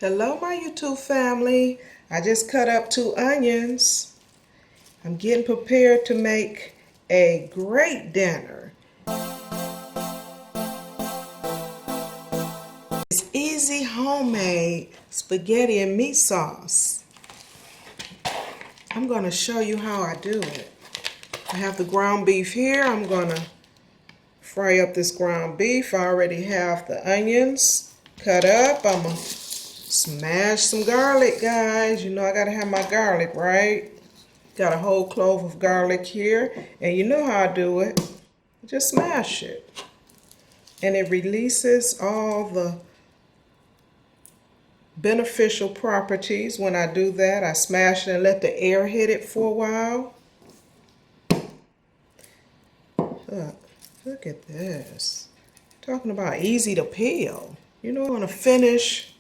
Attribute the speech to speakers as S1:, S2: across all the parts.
S1: Hello my YouTube family. I just cut up 2 onions. I'm getting prepared to make a great dinner. It's easy homemade spaghetti and meat sauce. I'm going to show you how I do it. I have the ground beef here. I'm going to fry up this ground beef. I already have the onions cut up. I'm going to smash some garlic, guys. You know I gotta have my garlic, right? Got a whole clove of garlic here. And you know how I do it. Just smash it. And it releases all the beneficial properties when I do that. I smash it and let the air hit it for a while. Look at this. Talking about easy to peel. You know, I'm gonna finish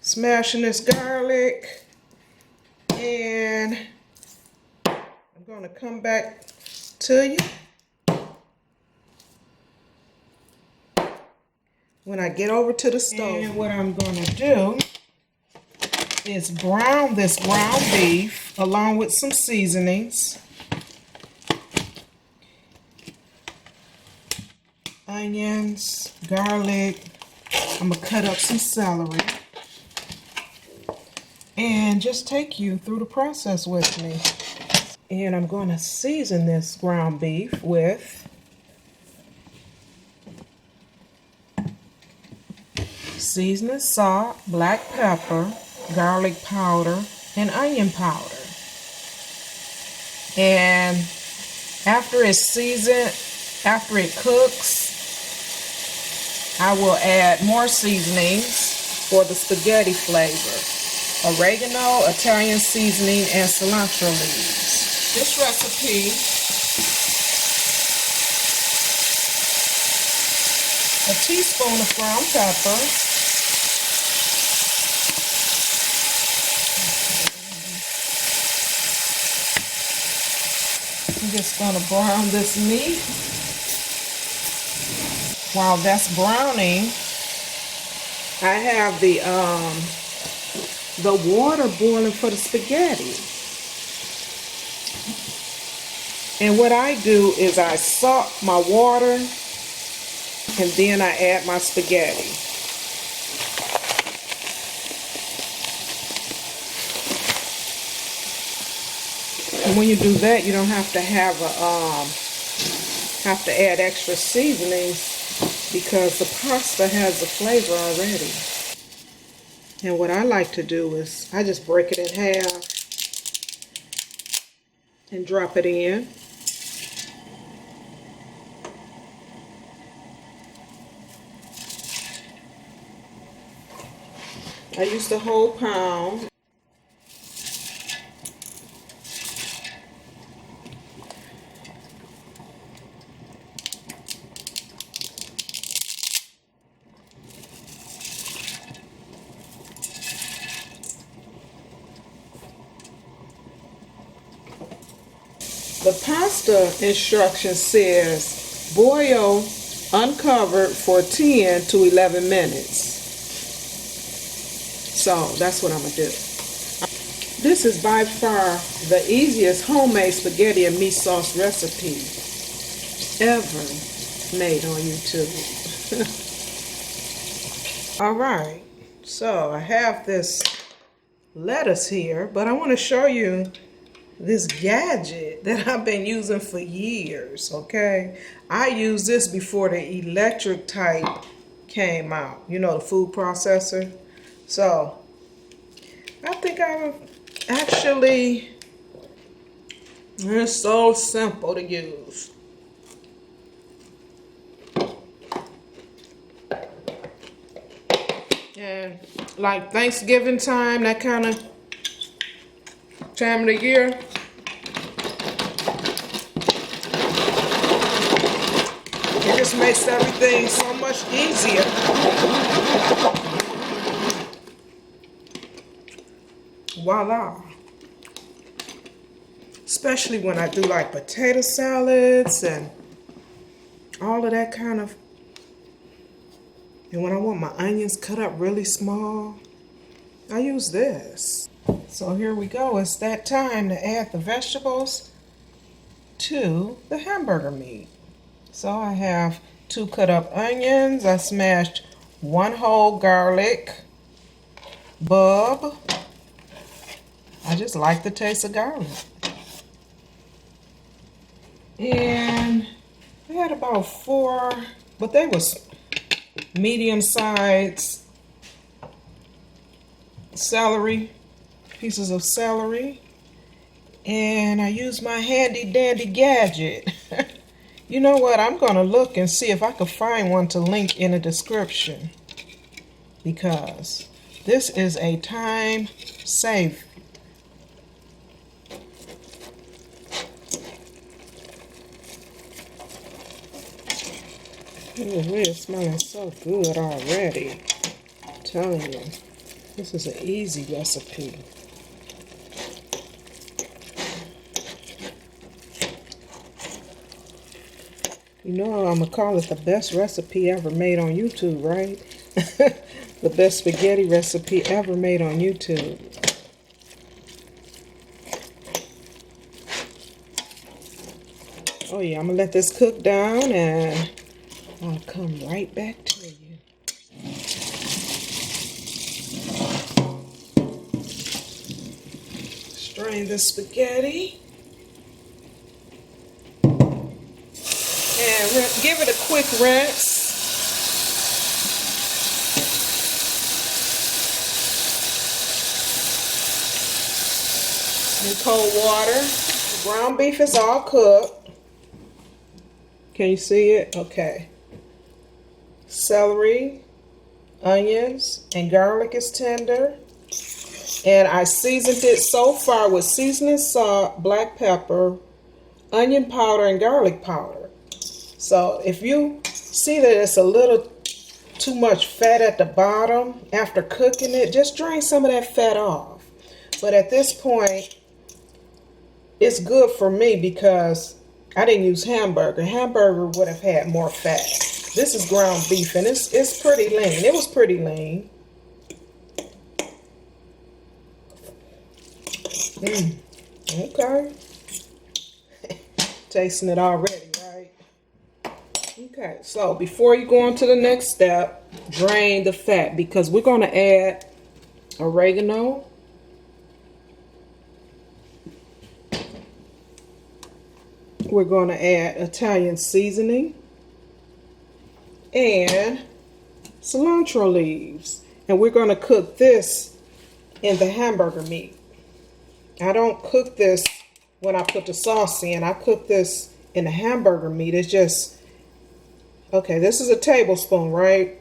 S1: smashing this garlic, and I'm going to come back to you when I get over to the stove. And what I'm going to do is brown this ground beef along with some seasonings, onions, garlic. I'm going to cut up some celery and just take you through the process with me. And I'm going to season this ground beef with seasoning salt, black pepper, garlic powder, and onion powder. And after it's seasoned, after it cooks, I will add more seasonings for the spaghetti flavor. Oregano, Italian seasoning, and cilantro leaves. This recipe a teaspoon of ground pepper, I'm just going to brown this meat. While that's browning, I have the water boiling for the spaghetti. And what I do is I salt my water and then I add my spaghetti. And when you do that, you don't have to have add extra seasonings because the pasta has the flavor already. And what I like to do is I just break it in half and drop it in. I use the whole pound. The pasta instruction says boil uncovered for 10 to 11 minutes. So that's what I'm going to do. This is by far the easiest homemade spaghetti and meat sauce recipe ever made on YouTube. Alright, so I have this lettuce here, but I want to show you this gadget that I've been using for years, okay? I used this before the electric type came out, you know, the food processor. So, I think I'm actually, it's so simple to use. And like Thanksgiving time, that kind of time of the year, it just makes everything so much easier. Voila. Especially when I do like potato salads and all of that kind of And when I want my onions cut up really small, I use this. So here we go. It's that time to add the vegetables to the hamburger meat. So I have 2 cut up onions. I smashed 1 whole garlic bulb. I just like the taste of garlic. And I had about 4, but they was medium sized celery, pieces of celery. And I used my handy dandy gadget. You know what? I'm going to look and see if I can find one to link in the description, because this is a time saver. Ooh, it's smelling so good already. I'm telling you, this is an easy recipe. You know, I'm going to call it the best recipe ever made on YouTube, right? The best spaghetti recipe ever made on YouTube. Oh yeah, I'm going to let this cook down and I'll come right back to you. Strain the spaghetti. And give it a quick rinse. In cold water. The ground beef is all cooked. Can you see it? Okay. Celery, onions, and garlic is tender. And I seasoned it so far with seasoning salt, black pepper, onion powder, and garlic powder. So if you see that it's a little too much fat at the bottom after cooking it, just drain some of that fat off. But at this point, it's good for me because I didn't use hamburger. Hamburger would have had more fat. This is ground beef, and it's pretty lean. It was pretty lean. Okay. Tasting it already, right? Okay, so before you go on to the next step, drain the fat, because we're going to add oregano. We're going to add Italian seasoning and cilantro leaves. And we're going to cook this in the hamburger meat. I don't cook this when I put the sauce in. I cook this in the hamburger meat. It's just, okay, this is a tablespoon, right?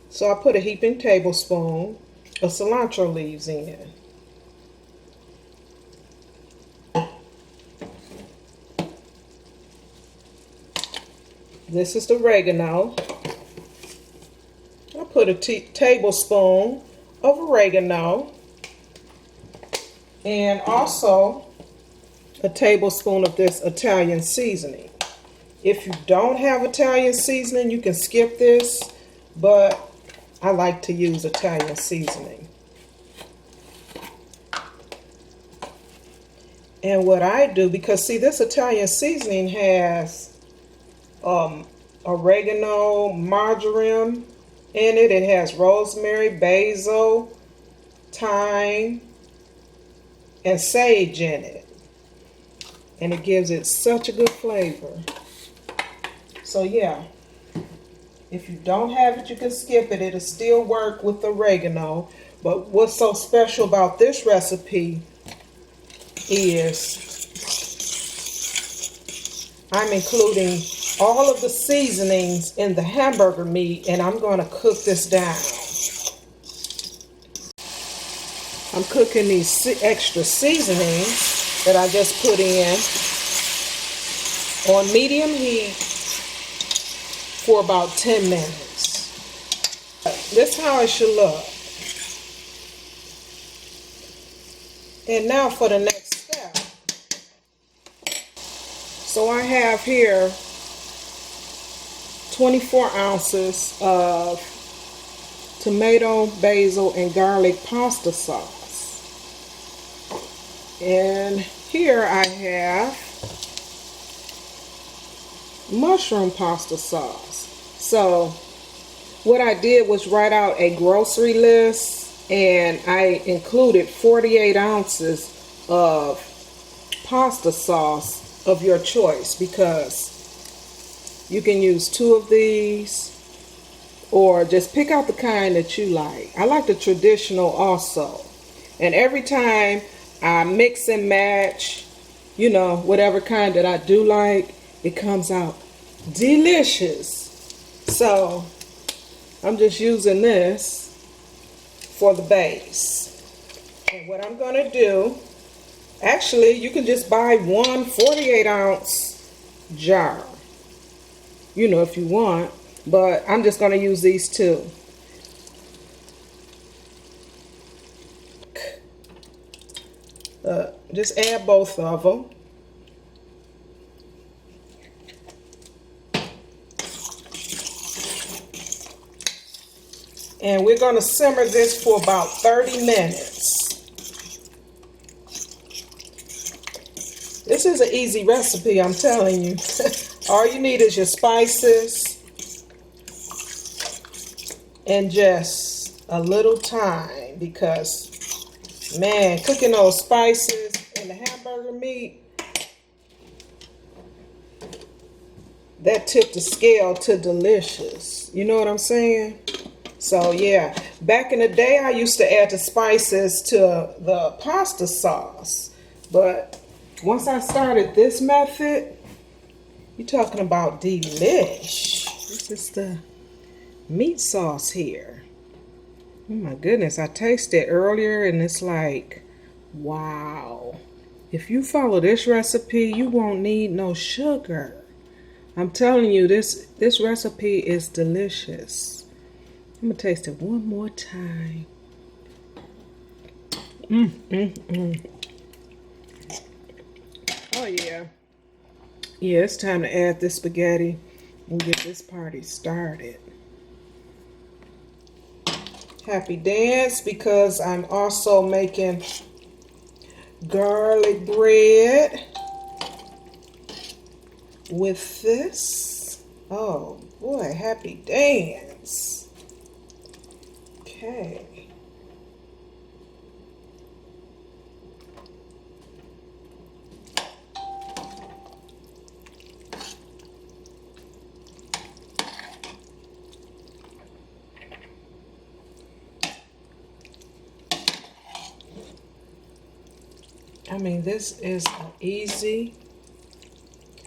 S1: So I put a heaping tablespoon of cilantro leaves in. This is the oregano. I put a tablespoon of oregano and also a tablespoon of this Italian seasoning. If you don't have Italian seasoning, you can skip this, but I like to use Italian seasoning. And what I do, because see, this Italian seasoning has oregano, marjoram in it. It has rosemary, basil, thyme, and sage in it. And it gives it such a good flavor. So yeah, if you don't have it, you can skip it. It'll still work with the oregano. But what's so special about this recipe is I'm including all of the seasonings in the hamburger meat, and I'm going to cook this down. I'm cooking these extra seasonings that I just put in on medium heat for about 10 minutes. This is how it should look. And now for the next step. So I have here 24 ounces of tomato, basil, and garlic pasta sauce. And here I have mushroom pasta sauce. So what I did was write out a grocery list, and I included 48 ounces of pasta sauce of your choice, because you can use 2 of these or just pick out the kind that you like. I like the traditional also. And every time I mix and match, you know, whatever kind that I do like, it comes out delicious. So I'm just using this for the base. And what I'm going to do, actually, you can just buy one 48-ounce jar, you know, if you want, but I'm just going to use these 2. Just add both of them. And we're going to simmer this for about 30 minutes. This is an easy recipe, I'm telling you. All you need is your spices and just a little time, because, man, cooking those spices and the hamburger meat, that tipped the scale to delicious. You know what I'm saying? So yeah, back in the day, I used to add the spices to the pasta sauce. But once I started this method, you're talking about delish. This is the meat sauce here. Oh my goodness, I tasted it earlier and it's like, wow. If you follow this recipe, you won't need no sugar. I'm telling you, this recipe is delicious. I'm gonna taste it one more time. Oh yeah. Yeah, it's time to add this spaghetti and get this party started. Happy dance, because I'm also making garlic bread with this. Oh boy, happy dance. Okay. I mean, this is an easy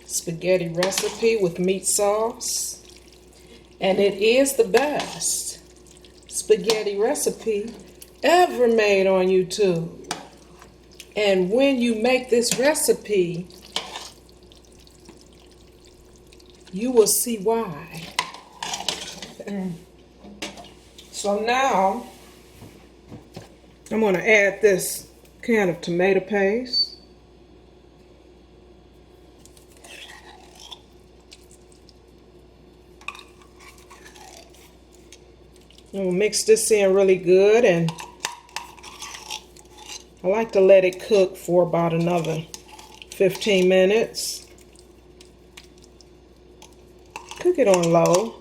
S1: spaghetti recipe with meat sauce, and it is the best spaghetti recipe ever made on YouTube. And when you make this recipe, you will see why. So now I'm going to add this can of tomato paste. And we'll mix this in really good, and I like to let it cook for about another 15 minutes. Cook it on low.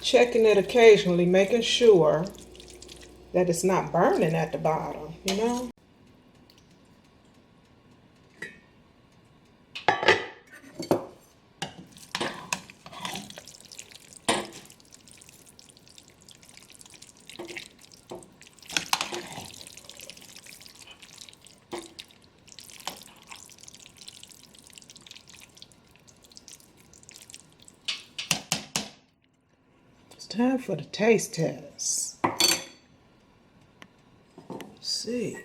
S1: Checking it occasionally, making sure that it's not burning at the bottom, you know? Time for the taste test. Let's see.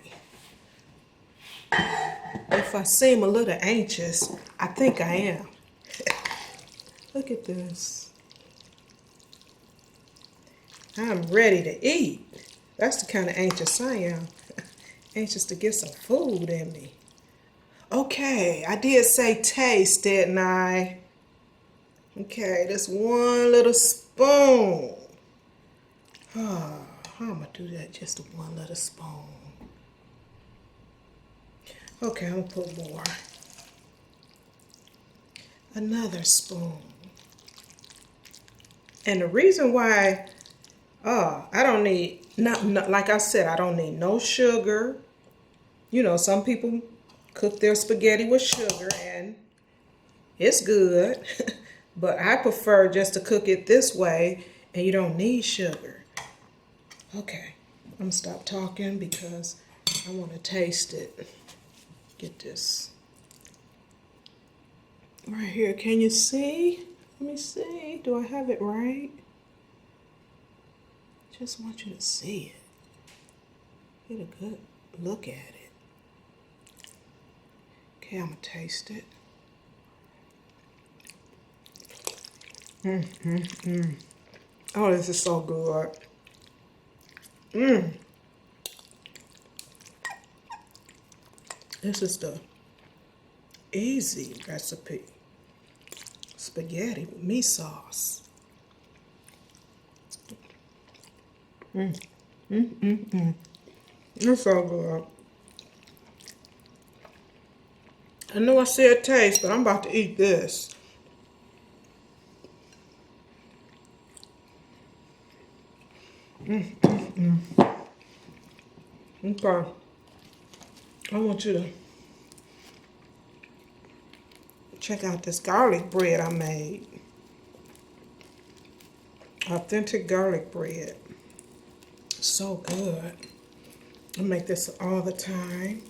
S1: If I seem a little anxious, I think I am. Look at this. I'm ready to eat. That's the kind of anxious I am. Anxious to get some food in me. Okay, I did say taste, didn't I? Okay, this one little spoon. Oh, how am I gonna do that? Just one little spoon. Okay, I'm gonna put more. Another spoon. And the reason why, I don't need, not like I said, I don't need no sugar. You know, some people cook their spaghetti with sugar and it's good. But I prefer just to cook it this way and you don't need sugar. Okay, I'm gonna stop talking because I want to taste it. Get this right here. Can you see? Let me see. Do I have it right? Just want you to see it. Get a good look at it. Okay, I'm gonna taste it. Oh, this is so good. This is the easy recipe. Spaghetti with meat sauce. It's so good. I know I said taste, but I'm about to eat this. Okay. I want you to check out this garlic bread I made. Authentic garlic bread. So good. I make this all the time.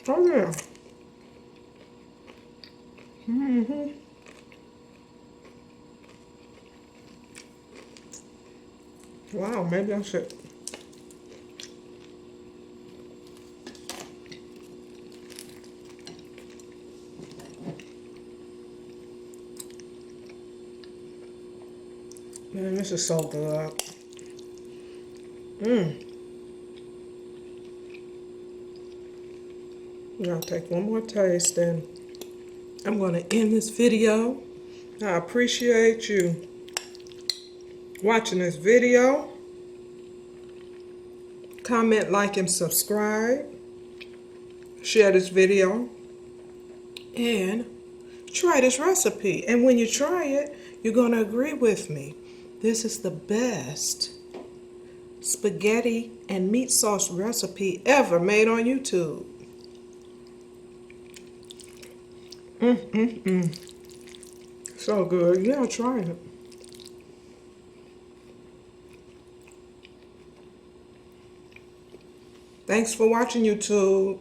S1: Oh yeah. Wow, maybe I should. Man, this is so good. I'll take one more taste and I'm going to end this video. I appreciate you watching this video. Comment, like, and subscribe. Share this video. And try this recipe. And when you try it, you're going to agree with me. This is the best spaghetti and meat sauce recipe ever made on YouTube. So good. Yeah, try it. Thanks for watching, YouTube.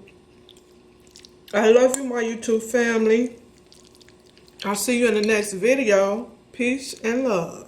S1: I love you, my YouTube family. I'll see you in the next video. Peace and love.